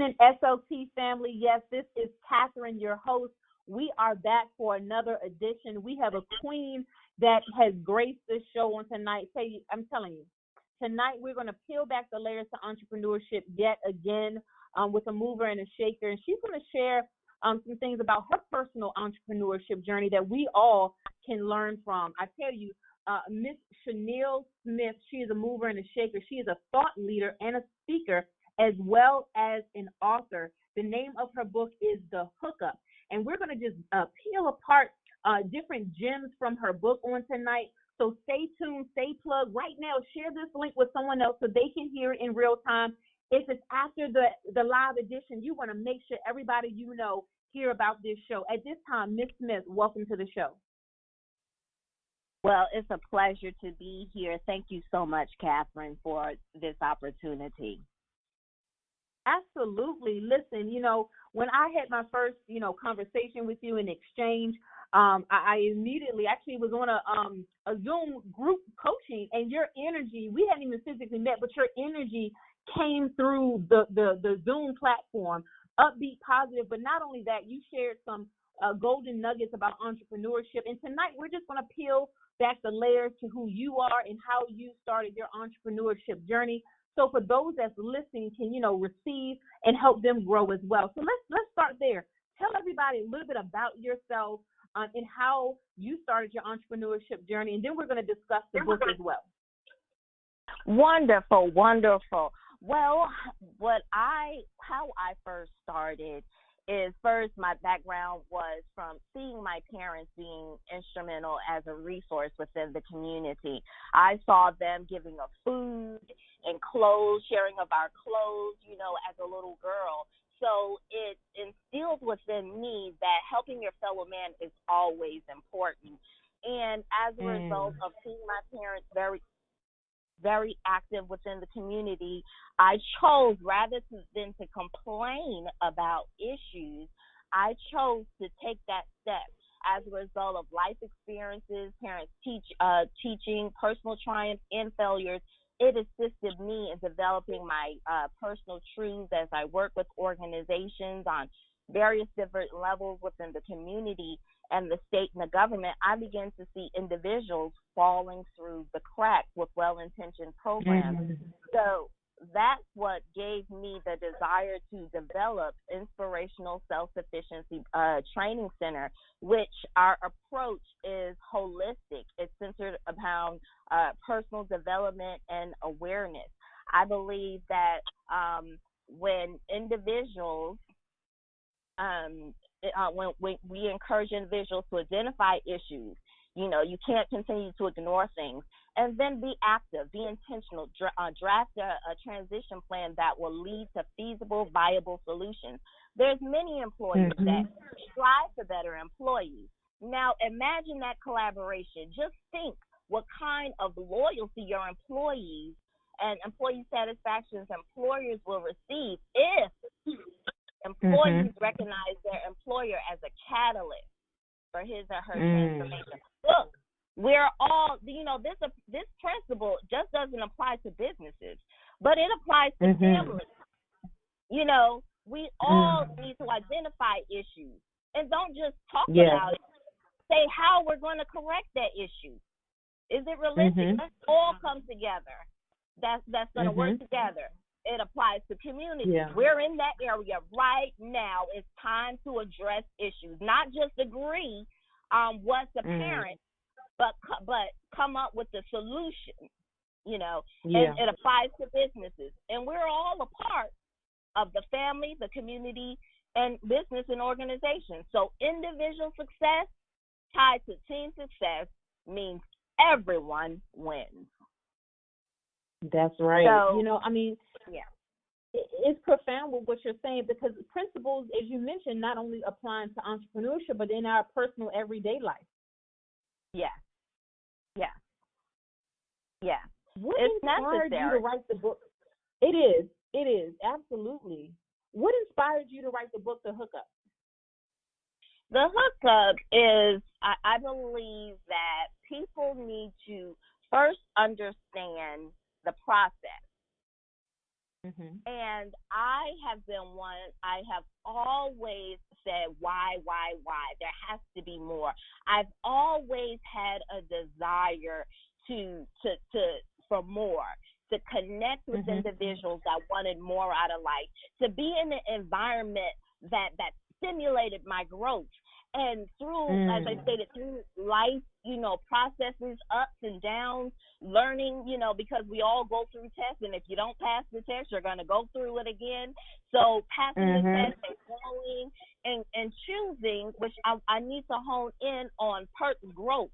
evening, SLT family. Yes, this is Catherine, your host. We are back for another edition. We have a queen that has graced this show on tonight. I'm telling you, tonight we're going to peel back the layers to entrepreneurship yet again with a mover and a shaker. And she's going to share some things about her personal entrepreneurship journey that we all can learn from. I tell you, Miss Shauneille Smith, she is a mover and a shaker. She is a thought leader and a speaker, as well as an author. The name of her book is The Hookup. And we're going to just peel apart different gems from her book on tonight. So stay tuned, stay plugged. Right now, share this link with someone else so they can hear it in real time. If it's after the live edition, you want to make sure everybody you know hear about this show. At this time, Miss Smith, welcome to the show. Well, it's a pleasure to be here. Thank you so much, Catherine, for this opportunity. Absolutely. Listen, when I had my first, conversation with you in exchange, I immediately actually was on a Zoom group coaching, and your energy, we hadn't even physically met, but your energy came through the Zoom platform, upbeat, positive. But not only that, you shared some golden nuggets about entrepreneurship. And tonight we're just going to peel back the layers to who you are and how you started your entrepreneurship journey. So for those that's listening can, receive and help them grow as well. So let's start there. Tell everybody a little bit about yourself and how you started your entrepreneurship journey, and then we're going to discuss the book as well. Wonderful, wonderful. Well, how I first started is, first, my background was from seeing my parents being instrumental as a resource within the community. I saw them giving of food and clothes, sharing of our clothes, as a little girl. So it instilled within me that helping your fellow man is always important. And as a result of seeing my parents very active within the community, I chose, rather than to complain about issues, I chose to take that step. As a result of life experiences, parents teaching, personal triumphs and failures, it assisted me in developing my personal truths as I work with organizations on various different levels within the community and the state and the government. I began to see individuals falling through the cracks with well-intentioned programs. So that's what gave me the desire to develop Inspirational Self-Sufficiency Training Center, which our approach is holistic. It's centered around personal development and awareness. I believe that when individuals when we encourage individuals to identify issues, you can't continue to ignore things, and then be active, be intentional, draft a transition plan that will lead to feasible, viable solutions. There's many employers that strive for better employees. Now, imagine that collaboration. Just think what kind of loyalty your employees and employee satisfactions employers will receive if employees recognize their employer as a catalyst for his or her transformation. Look, we're all, this principle just doesn't apply to businesses, but it applies to families. We all need to identify issues and don't just talk about it. Say how we're going to correct that issue. Is it realistic? Let's all come together. That's going to work together. It applies to community. We're in that area right now. It's time to address issues, not just agree on what's apparent, but come up with the solution. And it applies to businesses, and we're all a part of the family, the community, and business and organization. So individual success tied to team success means everyone wins. That's right. So, it's profound with what you're saying, because principles, as you mentioned, not only applying to entrepreneurship, but in our personal everyday life. Yeah. What it's inspired necessary. you to write the book? It is, absolutely. What inspired you to write the book, The Hookup? The Hookup is, I believe that people need to first understand the process. Mhm. And I have been one, I have always said, why? There has to be more. I've always had a desire to for more, to connect with Mhm. individuals that wanted more out of life, to be in an environment that stimulated my growth. And through, as I Mm. stated, through life, processes, ups and downs, learning, because we all go through tests, and if you don't pass the test, you're going to go through it again. So passing the Mhm. test and growing and choosing, which I need to hone in on growth.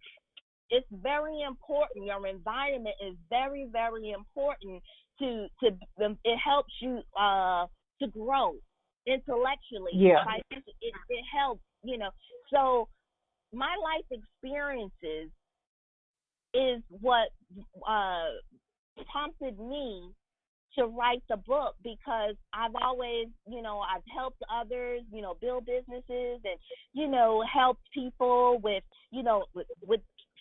It's very important. Your environment is very, very important to it helps you to grow intellectually, Yeah. financially. It helps, So my life experiences is what uh, prompted me to write the book, because I've always, I've helped others, build businesses, and, helped people with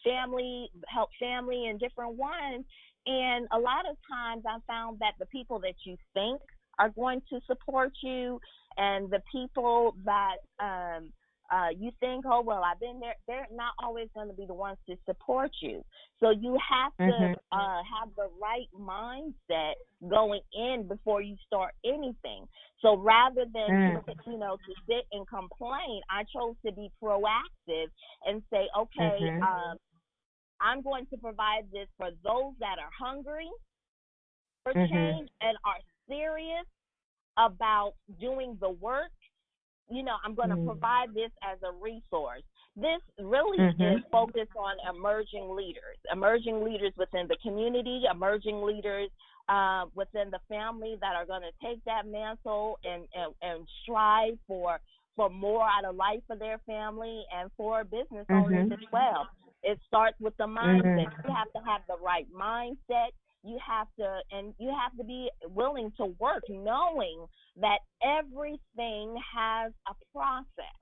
family, help family in different ones. And a lot of times I found that the people that you think are going to support you, and the people that you think, oh, well, I've been there, they're not always going to be the ones to support you. So you have to Mhm. have the right mindset going in before you start anything. So rather than Mm. to sit and complain, I chose to be proactive and say, okay, Mhm. I'm going to provide this for those that are hungry for Mhm. change and are serious about doing the work. I'm going to Mm. provide this as a resource. This really is Mhm. focused on emerging leaders within the community, emerging leaders within the family that are going to take that mantle and strive for more out of life for their family, and for business owners Mhm. as well. It starts with the mindset. Mm. You have to have the right mindset. You have to be willing to work, knowing that everything has a process.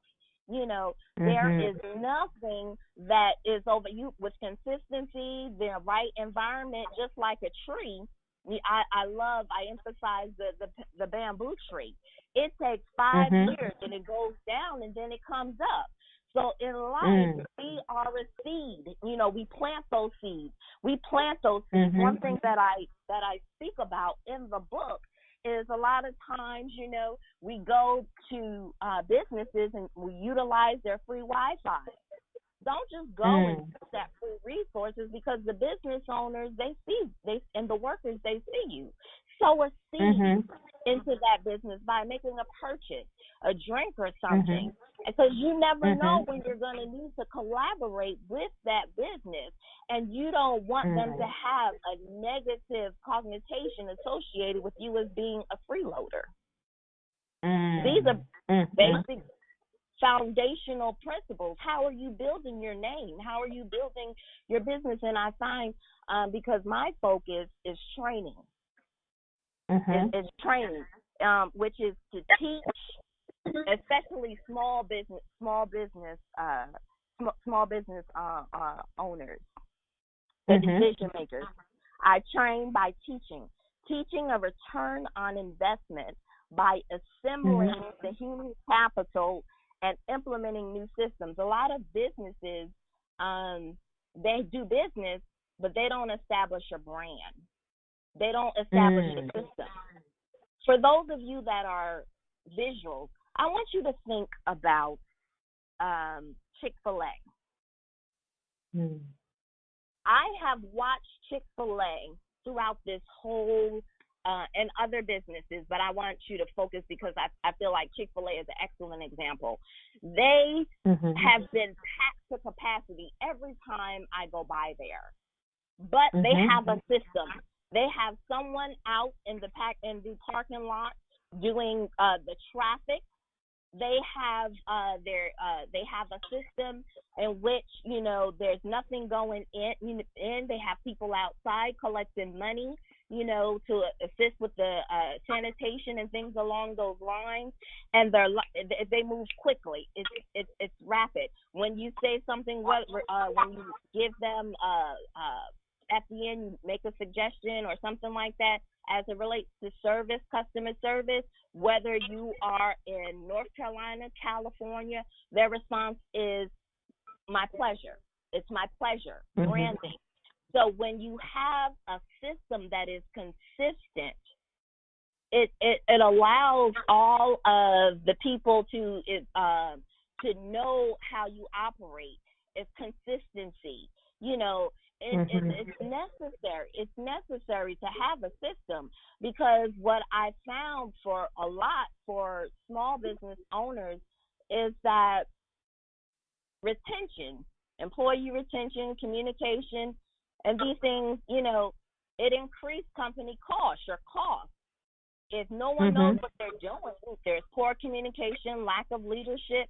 There Mhm. is nothing that is over you with consistency, the right environment, just like a tree. I emphasize the bamboo tree. It takes five Mhm. years and it goes down and then it comes up. So in life, Mm. we are a seed. We plant those seeds. We plant those seeds. One Mhm. thing that I speak about in the book is a lot of times, we go to businesses and we utilize their free Wi-Fi. Don't just go and Mm. use that free resources, because the business owners, and the workers, they see you. Sow a seed Mhm. into that business by making a purchase, a drink or something, Mhm. because you never know Mhm. when you're going to need to collaborate with that business, and you don't want them to Mm. have a negative connotation associated with you as being a freeloader. These are Mm. Mhm. basic foundational principles. How are you building your name? How are you building your business? And I find, because my focus is training, Mhm. is training, which is to teach, especially small business owners, the Mhm. decision makers. I train by teaching a return on investment by Mhm. assembling the human capital and implementing new systems. A lot of businesses, um, they do business, but they don't establish a brand. They don't establish a Mm. system. For those of you that are visual, I want you to think about Chick-fil-A. Mm. I have watched Chick-fil-A throughout this whole and other businesses, but I want you to focus, because I feel like Chick-fil-A is an excellent example. They Mhm. have been packed to capacity every time I go by there, but they Mhm. have a system. They have someone out in the parking lot doing the traffic. They have a system in which there's nothing going in. They have people outside collecting money, to assist with the sanitation and things along those lines. And they move quickly. It's rapid. When you say something, when you give them at the end, you make a suggestion or something like that, as it relates to service, customer service, whether you are in North Carolina, California, their response is my pleasure. It's my pleasure. Branding. So when you have a system that is consistent, it allows all of the people to know how you operate. It's consistency. You know, it's necessary. It's necessary to have a system, because what I found for small business owners is that retention, employee retention, communication, and these things, you know, it increased company costs. If no one knows what they're doing, there's poor communication, lack of leadership,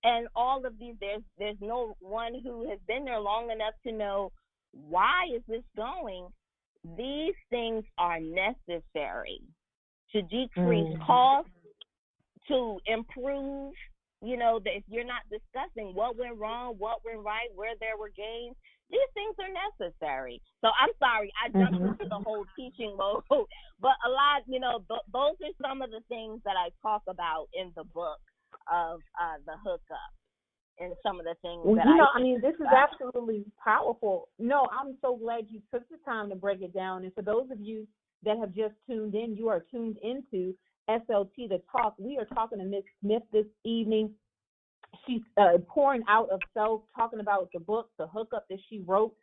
and all of these, there's no one who has been there long enough to know, why is this going? These things are necessary to decrease costs, to improve. You know, that if you're not discussing what went wrong, what went right, where there were gains, these things are necessary. So I'm sorry, I jumped into the whole teaching mode, but a lot, you know, those are some of the things that I talk about in the book of the hookup, and some of the things I mean, this is absolutely powerful. No, I'm so glad you took the time to break it down. And for those of you that have just tuned in, you are tuned into SLT, The Talk. We are talking to Ms. Smith this evening. She's pouring out of self, talking about the book, The Hookup, that she wrote,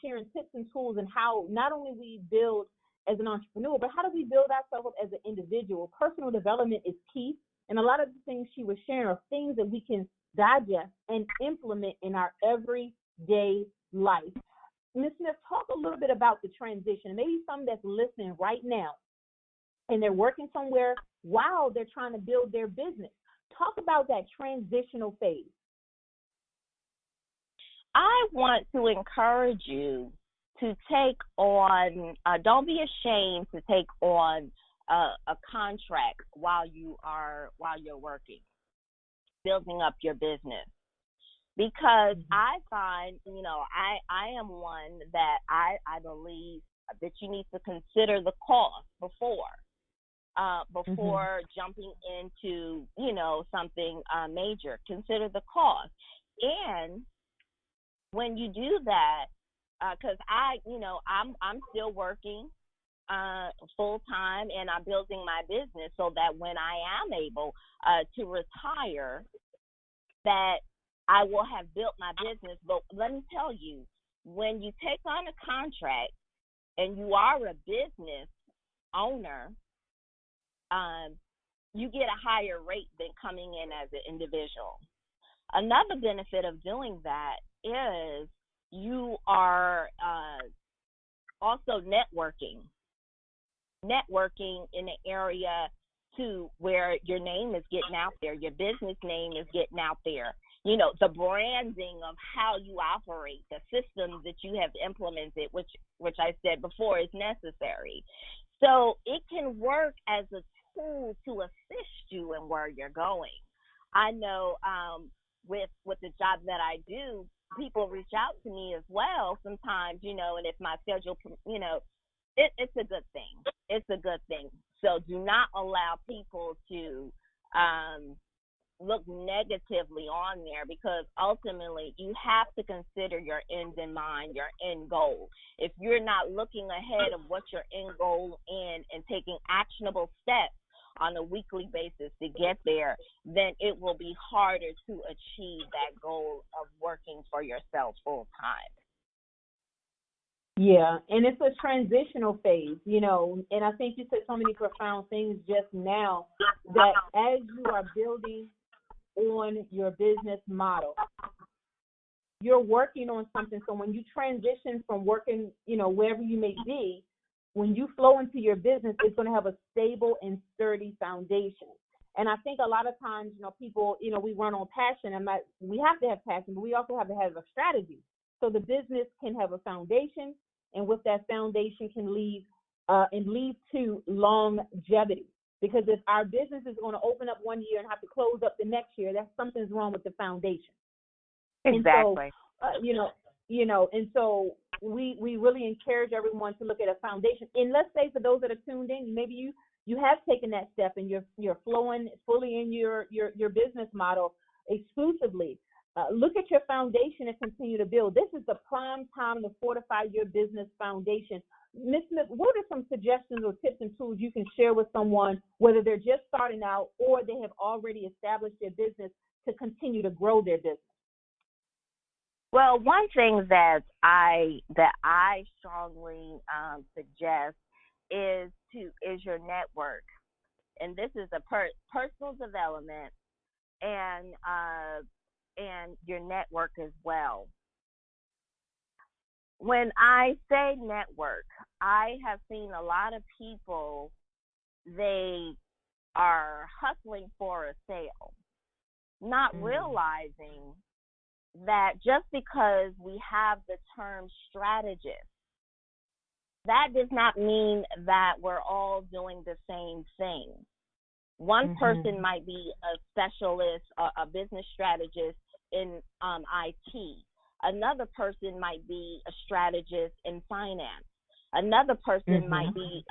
sharing tips and tools and how not only we build as an entrepreneur, but how do we build ourselves up as an individual. Personal development is key. And a lot of the things she was sharing are things that we can digest and implement in our everyday life. Ms. Smith, talk a little bit about the transition. Maybe some that's listening right now and they're working somewhere while they're trying to build their business. Talk about that transitional phase. I want to encourage you to take on, don't be ashamed to take on a contract while you're working, building up your business. Because I find, you know, I am one that I believe that you need to consider the cost before jumping into, you know, something major. Consider the cost. And when you do that, because I'm still working full time, and I'm building my business so that when I am able to retire, that I will have built my business. But let me tell you, when you take on a contract and you are a business owner, you get a higher rate than coming in as an individual. Another benefit of doing that is you are also networking in an area too where your name is getting out there, your business name is getting out there. You know, the branding of how you operate, the systems that you have implemented, which I said before is necessary. So it can work as a tool to assist you in where you're going. I know with the job that I do, people reach out to me as well sometimes, you know, and if my schedule, you know, it's a good thing. It's a good thing. So do not allow people to look negatively on there, because ultimately you have to consider your end in mind, your end goal. If you're not looking ahead of what your end goal is and taking actionable steps on a weekly basis to get there, then it will be harder to achieve that goal of working for yourself full time. Yeah, and it's a transitional phase, you know, and I think you said so many profound things just now, that as you are building on your business model, you're working on something. So when you transition from working, you know, wherever you may be, when you flow into your business, it's going to have a stable and sturdy foundation. And I think a lot of times, you know, people, you know, we run on passion, and we have to have passion, but we also have to have a strategy. So the business can have a foundation, and with that foundation can lead to longevity. Because if our business is going to open up one year and have to close up the next year, that's something's wrong with the foundation. Exactly. And so, and so we really encourage everyone to look at a foundation. And let's say for those that are tuned in, maybe you have taken that step and you're flowing fully in your business model exclusively. Look at your foundation and continue to build. This is the prime time to fortify your business foundation. Ms. Smith, what are some suggestions or tips and tools you can share with someone, whether they're just starting out or they have already established their business, to continue to grow their business? Well, one thing that I strongly suggest is your network, and this is a personal development and your network as well. When I say network, I have seen a lot of people, they are hustling for a sale, not realizing that just because we have the term strategist, that does not mean that we're all doing the same thing. One person might be a specialist, a business strategist in IT. Another person might be a strategist in finance. Another person might be,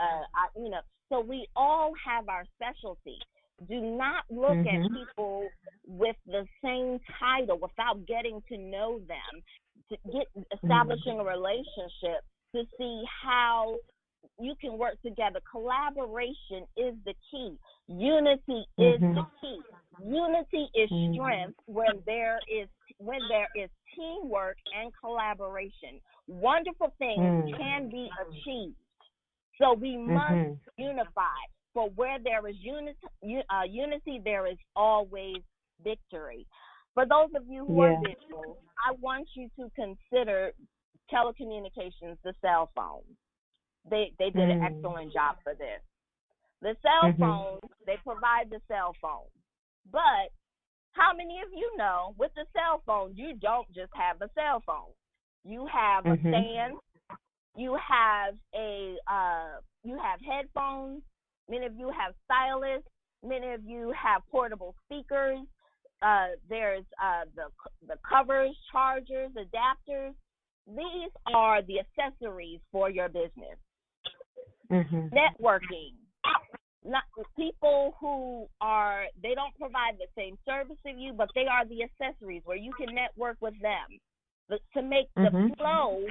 so we all have our specialty. Do not look at people with the same title without getting to know them, establishing a relationship to see how you can work together. Collaboration is the key. Unity is the key. Unity is strength when there is teamwork and collaboration. Wonderful things can be achieved. So we must unify. For where there is unity, there is always victory. For those of you who are visual, I want you to consider telecommunications, the cell phone. They did an excellent job for this. The cell phone, they provide the cell phone. But how many of you know with the cell phone, you don't just have a cell phone. You have a stand, you have headphones, many of you have stylists, many of you have portable speakers, there's the covers, chargers, adapters. These are the accessories for your business. Networking. Not people who they don't provide the same service as you, but they are the accessories where you can network with them. But to make the flow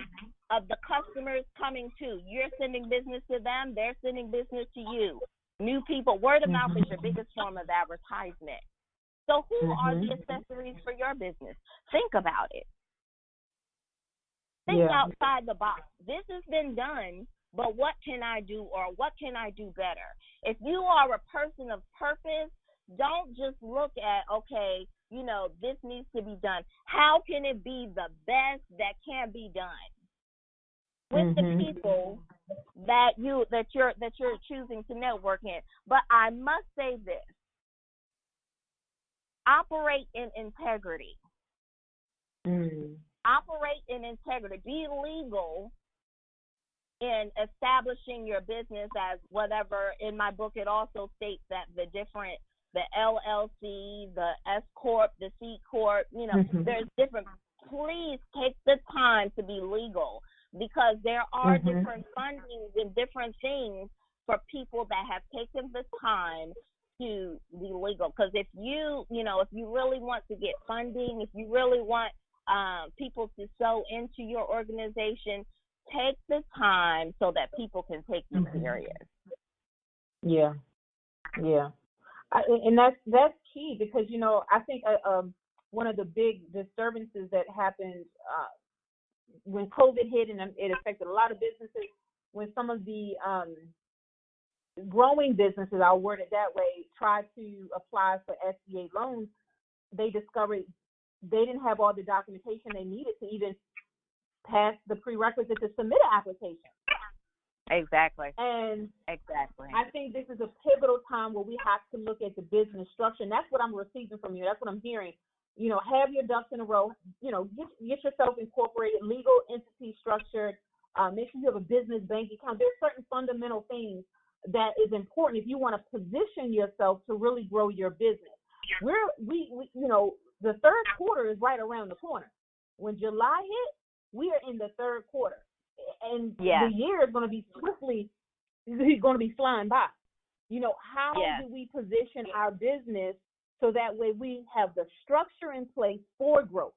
of the customers coming to, you're sending business to them, they're sending business to you. New people, word of mouth is your biggest form of advertisement. So who are the accessories for your business? Think about it. Think outside the box. This has been done, but what can I do, or what can I do better? If you are a person of purpose, don't just look at, okay, this needs to be done. How can it be the best that can be done with the people that you're choosing to network in? But I must say this: operate in integrity. Operate in integrity. Be legal in establishing your business as whatever. In my book, it also states that the LLC, the S Corp, the C Corp, there's different. Please take the time to be legal, because there are different fundings and different things for people that have taken the time to be legal. Because if you really want to get funding, if you really want people to sow into your organization, take the time so that people can take you serious. Yeah. And that's key, because I think one of the big disturbances that happened when COVID hit, and it affected a lot of businesses, when some of the growing businesses, I'll word it that way, tried to apply for SBA loans, they discovered they didn't have all the documentation they needed to even pass the prerequisite to submit an application. Exactly. And exactly. I think this is a pivotal time where we have to look at the business structure, and that's what I'm receiving from you. That's what I'm hearing. Have your ducks in a row. Get yourself incorporated, legal entity structured. Make sure you have a business bank account. There's certain fundamental things that is important if you want to position yourself to really grow your business. The third quarter is right around the corner. When July hit, We are in the third quarter, and Yeah. the year is going to be flying by. You know, how Yeah. do we position our business so that way we have the structure in place for growth?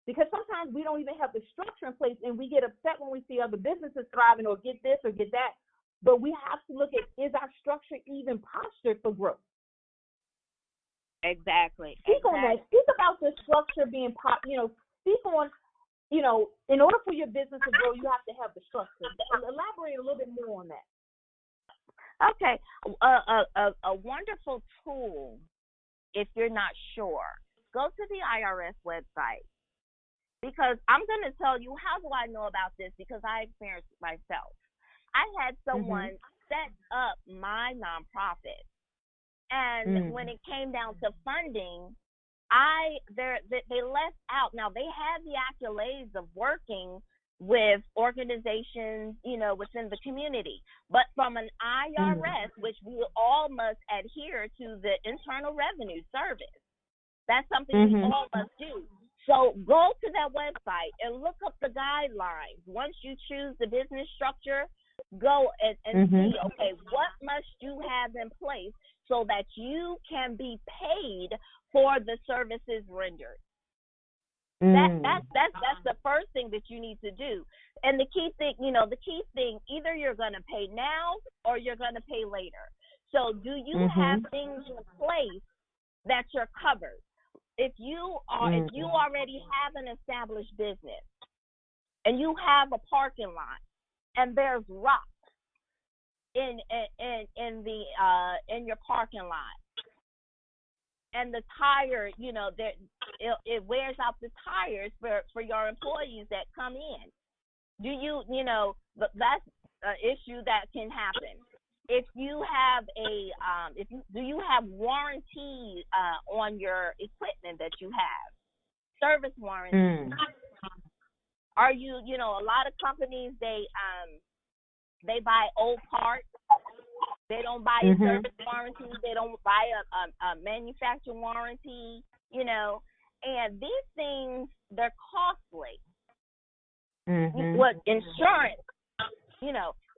Because sometimes we don't even have the structure in place, and we get upset when we see other businesses thriving or get this or get that. But we have to look at, is our structure even postured for growth? Exactly. Speak on that. Speak about the structure being, speak on, in order for your business to grow, you have to have the structure. Elaborate a little bit more on that. Okay. A wonderful tool, if you're not sure, go to the IRS website, because I'm going to tell you, how do I know about this? Because I experienced it myself. I had someone set up my nonprofit, and when it came down to funding, they left out. Now, they had the accolades of working with organizations, within the community, but from an IRS, which we all must adhere to, the Internal Revenue Service, that's something we all must do. So go to that website and look up the guidelines. Once you choose the business structure, go and see, okay, what must you have in place so that you can be paid for the services rendered. That's the first thing that you need to do. And the key thing, either you're going to pay now or you're going to pay later. So do you have things in place that you're covered? If you already have an established business and you have a parking lot and there's rocks in your parking lot, and the tire, it wears out the tires for your employees that come in. That's an issue that can happen. If you have do you have warranty on your equipment that you have? Service warranty. Are you, a lot of companies, they buy old parts. They don't buy a service warranty. They don't buy a manufacturer warranty, and these things, they're costly. What insurance,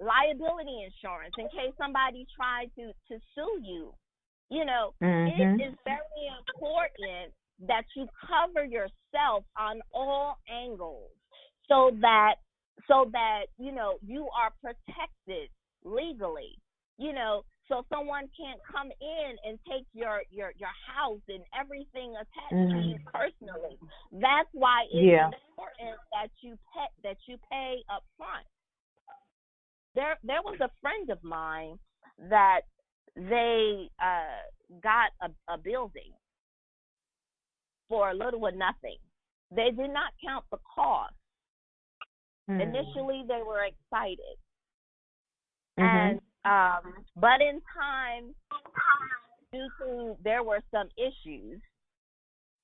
liability insurance, in case somebody tried to sue you, it is very important that you cover yourself on all angles so that you are protected legally. So someone can't come in and take your house and everything attached to you personally. That's why it's important that you pay up front. There was a friend of mine that they got a building for little or nothing. They did not count the cost. Initially, they were excited, and but in time, due to there were some issues,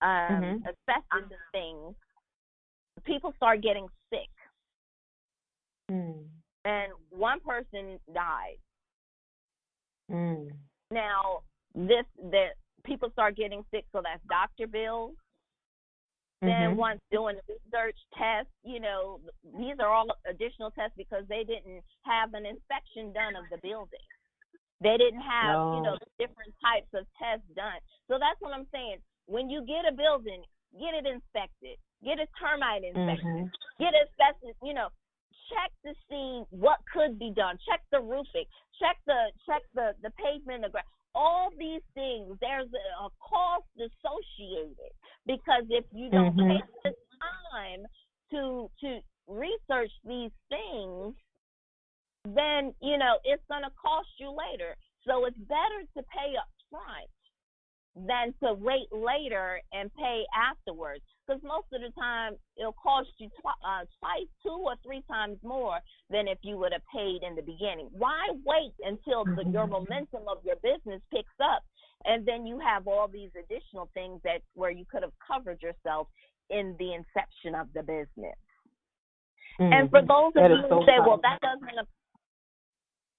asbestos and things, people started getting sick, and one person died. Now, the people start getting sick, so that's doctor bills. Then once doing the research tests, these are all additional tests because they didn't have an inspection done of the building. They didn't have, different types of tests done. So that's what I'm saying. When you get a building, get it inspected. Get a termite inspection. Get asbestos, check to see what could be done. Check the roofing. Check the pavement, the grass. All these things, there's a cost associated, because if you don't take the time to research these things, then it's going to cost you later. So it's better to pay up front than to wait later and pay afterwards, because most of the time it'll cost you twice, 2 or 3 times more than if you would have paid in the beginning. Why wait until your momentum of your business picks up, and then you have all these additional things where you could have covered yourself in the inception of the business? And for those of you who say, well, that doesn't,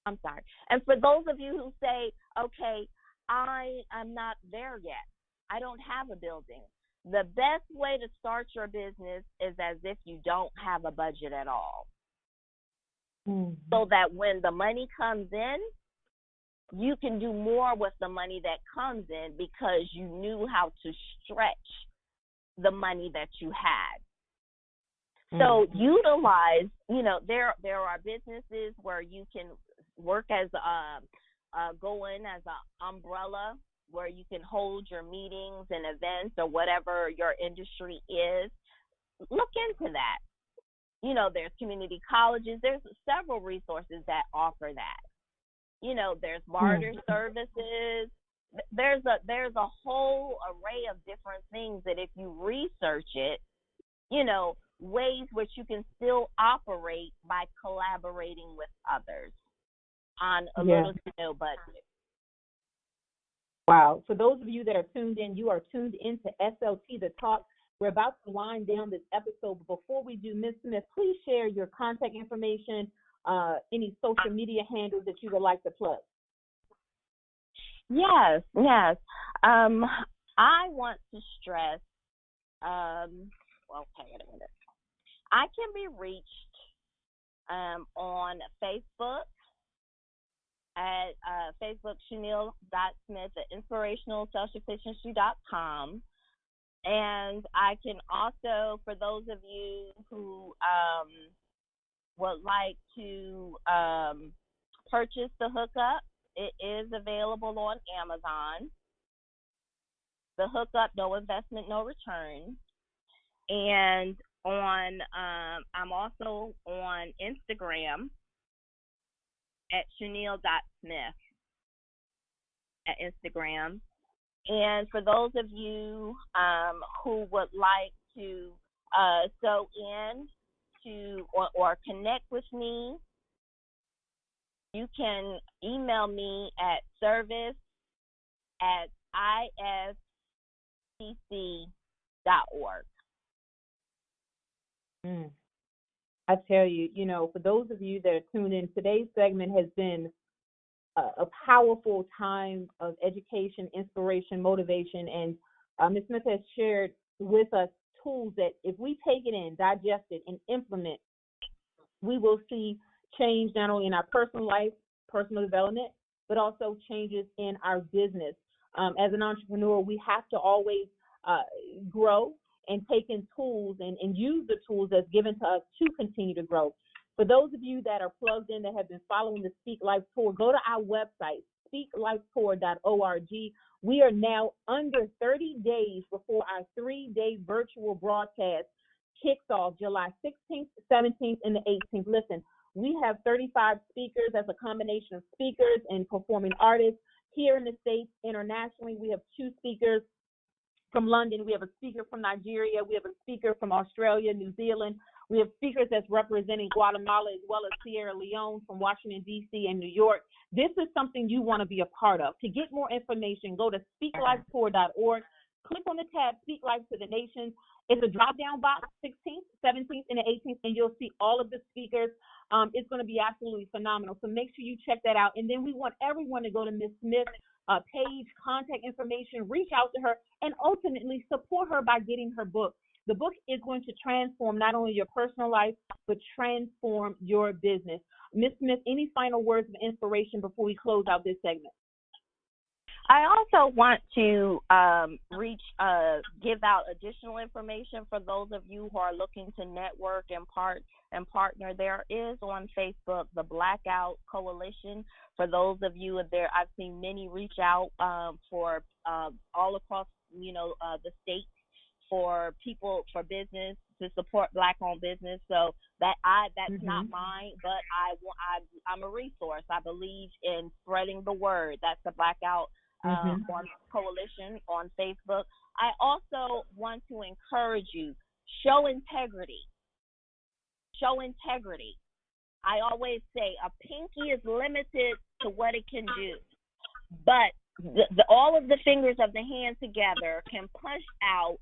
I'm sorry. And for those of you who say, okay, I'm not there yet, I don't have a building, The best way to start your business is as if you don't have a budget at all. So that when the money comes in, you can do more with the money that comes in because you knew how to stretch the money that you had. So utilize, there are businesses where you can work as go in as an umbrella where you can hold your meetings and events or whatever your industry is. Look into that. There's community colleges. There's several resources that offer that. There's barter services. There's a whole array of different things that if you research it, ways which you can still operate by collaborating with others on a little to no budget. Wow. For those of you that are tuned in, you are tuned into SLT The Talk. We're about to wind down this episode, but before we do, Ms. Smith, please share your contact information, any social media handles that you would like to plug. Yes. I want to stress, wait a minute. I can be reached on Facebook at Facebook, Shauneille.Smith at inspirationalselfsufficiency.com. And I can also, for those of you who would like to purchase the hookup, it is available on Amazon. The hookup, no investment, no return. And I'm also on Instagram at Shauneille.Smith at Instagram. And for those of you who would like to sew in to or connect with me, you can email me at service@iscc.org. I tell you, for those of you that are tuned in, today's segment has been a powerful time of education, inspiration, motivation, and Ms. Smith has shared with us tools that if we take it in, digest it, and implement, we will see change not only in our personal life, personal development, but also changes in our business. As an entrepreneur, we have to always grow and take in tools and use the tools that's given to us to continue to grow. For those of you that are plugged in that have been following the Speak Life Tour, go to our website, speaklifetour.org. We are now under 30 days before our 3-day virtual broadcast kicks off July 16th, 17th, and the 18th. Listen, we have 35 speakers. That's a combination of speakers and performing artists here in the States. Internationally, we have 2 speakers from London. We have a speaker from Nigeria. We have a speaker from Australia, New Zealand. We have speakers that's representing Guatemala as well as Sierra Leone from Washington, D.C. and New York. This is something you want to be a part of. To get more information, go to speaklifetour.org. Click on the tab, Speak Life to the Nations. It's a drop-down box, 16th, 17th, and the 18th, and you'll see all of the speakers. It's going to be absolutely phenomenal. So make sure you check that out. And then we want everyone to go to Ms. Smith's page, contact information, reach out to her, and ultimately support her by getting her book. The book is going to transform not only your personal life, but transform your business. Ms. Smith, any final words of inspiration before we close out this segment? I also want to give out additional information for those of you who are looking to network and partner. There is on Facebook the Blackout Coalition. For those of you there, I've seen many reach out for all across the state for people, for business, to support Black-owned business. So that's not mine, but I'm a resource. I believe in spreading the word. That's the Blackout Coalition on Facebook. I also want to encourage you, show integrity. Show integrity. I always say a pinky is limited to what it can do, but all of the fingers of the hand together can push out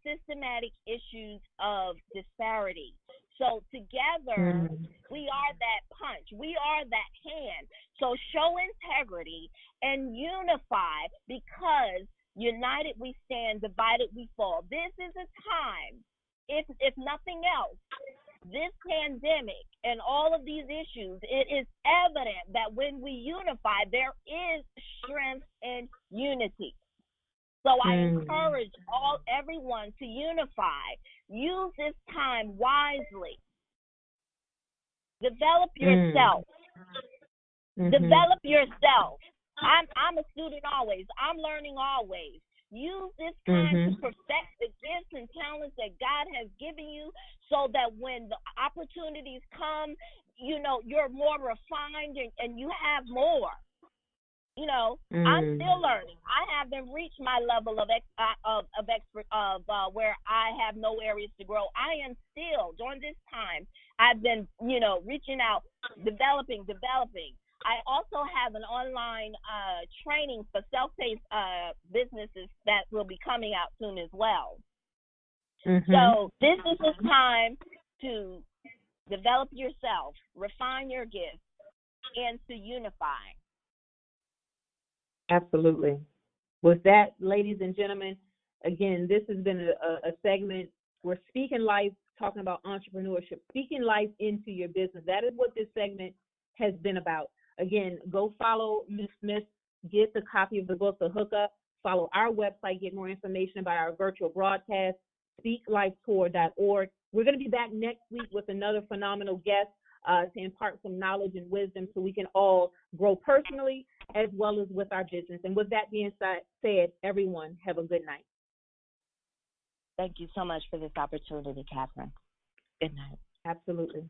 systematic issues of disparity. So together, we are that punch. We are that hand. So show integrity and unify, because United we stand, divided we fall. This is a time, if nothing else, this pandemic and all of these issues, it is evident that when we unify, there is strength in unity. So I encourage everyone to unify. Use this time wisely. Develop yourself. Develop yourself. I'm a student always. I'm learning always. Use this time to perfect the gifts and talents that God has given you, so that when the opportunities come, you know, you're more refined and you have more. You know, I'm still learning. I haven't reached my level of expert where I have no areas to grow. I am still, during this time, I've been, you know, reaching out, developing. I also have an online training for self-paced businesses that will be coming out soon as well. So this is the time to develop yourself, refine your gifts, and to unify. Absolutely. With that, ladies and gentlemen, again, this has been a segment. We're speaking life, talking about entrepreneurship, speaking life into your business. That is what this segment has been about. Again, go follow Ms. Smith, get the copy of the book, The Hookup. Follow our website, get more information about our virtual broadcast, speaklifetour.org. We're going to be back next week with another phenomenal guest to impart some knowledge and wisdom so we can all grow personally as well as with our business. And with that being said, everyone, have a good night. Thank you so much for this opportunity, Catherine. Good night. Absolutely.